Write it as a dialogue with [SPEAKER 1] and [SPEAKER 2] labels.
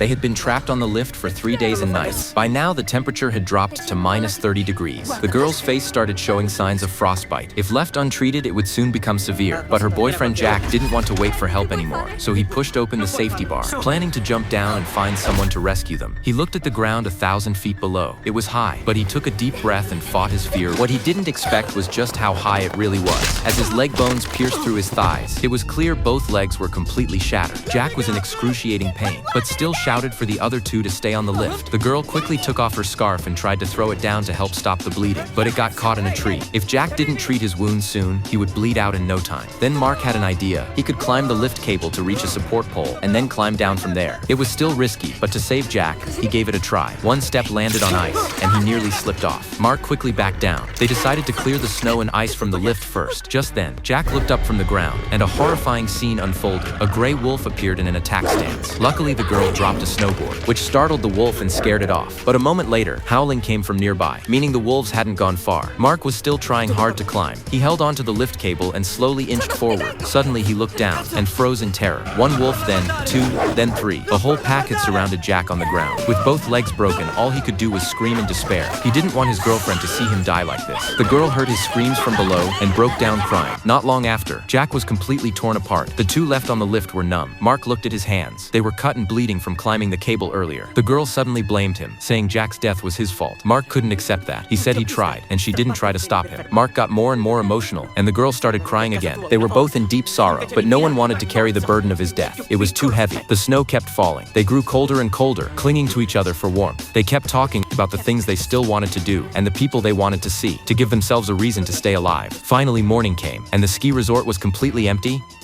[SPEAKER 1] They had been trapped on the lift for 3 days and nights. By now, the temperature had dropped to minus 30 degrees. The girl's face started showing signs of frostbite. If left untreated, it would soon become severe. But her boyfriend Jack didn't want to wait for help anymore, so he pushed open the safety bar, planning to jump down and find someone to rescue them. He looked at the ground 1,000 feet below. It was high, but he took a deep breath and fought his fear. What he didn't expect was just how high it really was. As his leg bones pierced through his thighs, it was clear both legs were completely shattered. Jack was in excruciating pain, but still shouted for the other two to stay on the lift. The girl quickly took off her scarf and tried to throw it down to help stop the bleeding, but it got caught in a tree. If Jack didn't treat his wounds soon, he would bleed out in no time. Then Mark had an idea. He could climb the lift cable to reach a support pole and then climb down from there. It was still risky, but to save Jack, he gave it a try. One step landed on ice, and he nearly slipped off. Mark quickly backed down. They decided to clear the snow and ice from the lift first. Just then, Jack looked up from the ground, and a horrifying scene unfolded. A gray wolf appeared in an attack stance. Luckily, the girl dropped a snowboard, which startled the wolf and scared it off. But a moment later, howling came from nearby, meaning the wolves hadn't gone far. Mark was still trying hard to climb. He held onto the lift cable and slowly inched forward. Suddenly, he looked down and froze in terror. One wolf, then two, then three. The whole pack had surrounded Jack on the ground. With both legs broken, all he could do was scream in despair. He didn't want his girlfriend to see him die like this. The girl heard his screams from below and broke down crying. Not long after, Jack was completely torn apart. The two left on the lift were numb. Mark looked at his hands. They were cut and bleeding from climbing the cable earlier. The girl suddenly blamed him, saying Jack's death was his fault. Mark couldn't accept that. He said he tried, and she didn't try to stop him. Mark got more and more emotional, and the girl started crying again. They were both in deep sorrow, but no one wanted to carry the burden of his death. It was too heavy. The snow kept falling. They grew colder and colder, clinging to each other for warmth. They kept talking about the things they still wanted to do and the people they wanted to see, to give themselves a reason to stay alive. Finally, morning came, and the ski resort was completely empty.